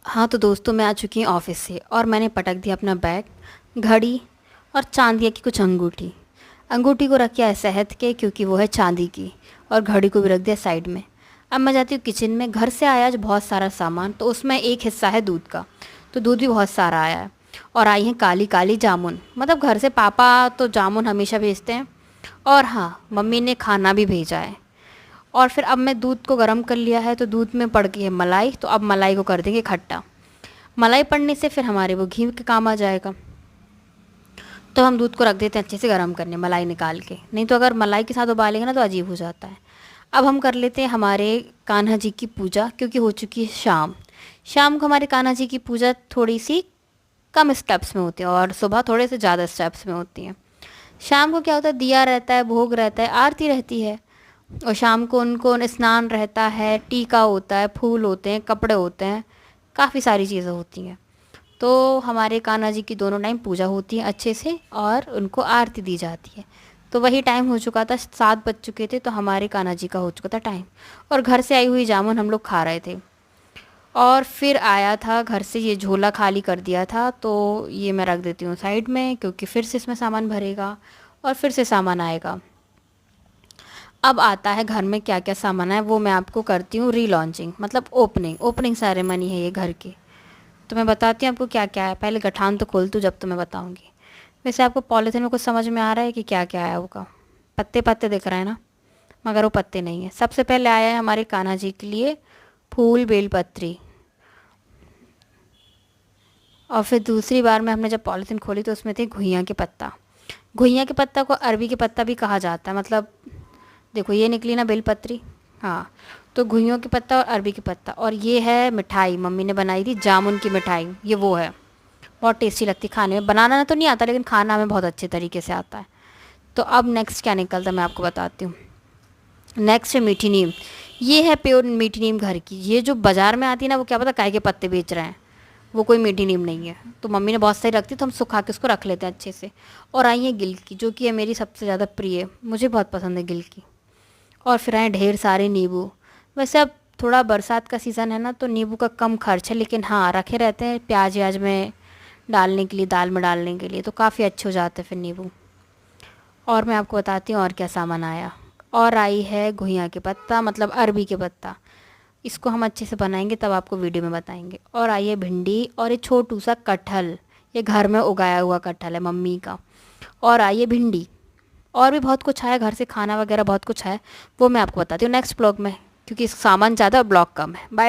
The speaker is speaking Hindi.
हाँ तो दोस्तों, मैं आ चुकी हूँ ऑफ़िस से और मैंने पटक दिया अपना बैग, घड़ी और चांदिया की कुछ अंगूठी। अंगूठी को रख के आया सेहत के, क्योंकि वो है चांदी की, और घड़ी को भी रख दिया साइड में। अब मैं जाती हूँ किचन में। घर से आया आज बहुत सारा सामान, तो उसमें एक हिस्सा है दूध का, तो दूध भी बहुत सारा आया है। और आई हैं काली काली जामुन। मतलब घर से पापा तो जामुन हमेशा भेजते हैं, और हाँ, मम्मी ने खाना भी भेजा है। और फिर अब मैं दूध को गर्म कर लिया है, तो दूध में पड़ गई है मलाई, तो अब मलाई को कर देंगे खट्टा। मलाई पड़ने से फिर हमारे वो घी के काम आ जाएगा। तो हम दूध को रख देते हैं अच्छे से गर्म करने, मलाई निकाल के। नहीं तो अगर मलाई के साथ उबालेंगे ना तो अजीब हो जाता है। अब हम कर लेते हैं हमारे कान्हा जी की पूजा, क्योंकि हो चुकी है शाम। शाम को हमारे कान्हा जी की पूजा थोड़ी सी कम स्टेप्स में होती है, और सुबह थोड़े से ज़्यादा स्टेप्स में होती है। शाम को क्या होता है, दिया रहता है, भोग रहता है, आरती रहती है। और शाम को उनको स्नान रहता है, टीका होता है, फूल होते हैं, कपड़े होते हैं, काफ़ी सारी चीज़ें होती हैं। तो हमारे कान्हा जी की दोनों टाइम पूजा होती है अच्छे से, और उनको आरती दी जाती है। तो वही टाइम हो चुका था, 7 बज चुके थे, तो हमारे कान्हा जी का हो चुका था टाइम। और घर से आई हुई जामुन हम लोग खा रहे थे। और फिर आया था घर से, ये झोला खाली कर दिया था, तो ये मैं रख देती हूँ साइड में, क्योंकि फिर से इसमें सामान भरेगा और फिर से सामान आएगा। अब आता है घर में क्या क्या सामान है, वो मैं आपको करती हूँ रीलॉन्चिंग, मतलब ओपनिंग ओपनिंग सेरेमनी है ये घर की। तो मैं बताती हूँ आपको क्या क्या है। पहले गठान तो खोल दूँ जब तो मैं बताऊँगी। वैसे आपको पॉलीथीन में कुछ समझ में आ रहा है कि क्या क्या है? होगा पत्ते पत्ते दिख रहे हैं ना, मगर वो पत्ते नहीं है। सबसे पहले आया है हमारे कान्हा जी के लिए फूल बेलपत्री। और फिर दूसरी बार में हमने जब पॉलीथीन खोली तो उसमें थे घुइयाँ के पत्ता। घुइयाँ के पत्ता को अरबी के पत्ता भी कहा जाता है। मतलब देखो, ये निकली ना बेलपत्री। हाँ, तो घुइयों के पत्ता और अरबी के पत्ता। और ये है मिठाई, मम्मी ने बनाई थी जामुन की मिठाई, ये वो है। बहुत टेस्टी लगती खाने में। बनाना तो नहीं आता, लेकिन खाना हमें बहुत अच्छे तरीके से आता है। तो अब नेक्स्ट क्या निकलता है मैं आपको बताती हूँ। नेक्स्ट है मीठी नीम। ये है प्योर मीठी नीम घर की। ये जो बाज़ार में आती है ना, वो क्या पता काय के पत्ते बेच रहे हैं, वो कोई मीठी नीम नहीं है। तो मम्मी ने बहुत सारी रखती, तो हम सुखा के उसको रख लेते हैं अच्छे से। और आई है गिल की, जो कि है मेरी सबसे ज़्यादा प्रिय, मुझे बहुत पसंद है गिल की। और फिर आए ढेर सारे नींबू। वैसे अब थोड़ा बरसात का सीज़न है ना, तो नींबू का कम खर्च है, लेकिन हाँ, रखे रहते हैं प्याज व्याज में डालने के लिए, दाल में डालने के लिए, तो काफ़ी अच्छे हो जाते हैं फिर नींबू। और मैं आपको बताती हूँ और क्या सामान आया। और आई है घुइयाँ के पत्ता, मतलब अरबी के पत्ता। इसको हम अच्छे से बनाएंगे, तब आपको वीडियो में बताएंगे। और आई है भिंडी, और ये छोटू सा कटहल, ये घर में उगाया हुआ कटहल है मम्मी का। और आई है भिंडी। और भी बहुत कुछ है घर से, खाना वगैरह बहुत कुछ है, वो मैं आपको बताती हूँ नेक्स्ट ब्लॉग में, क्योंकि सामान ज़्यादा और ब्लॉग कम है। बाय।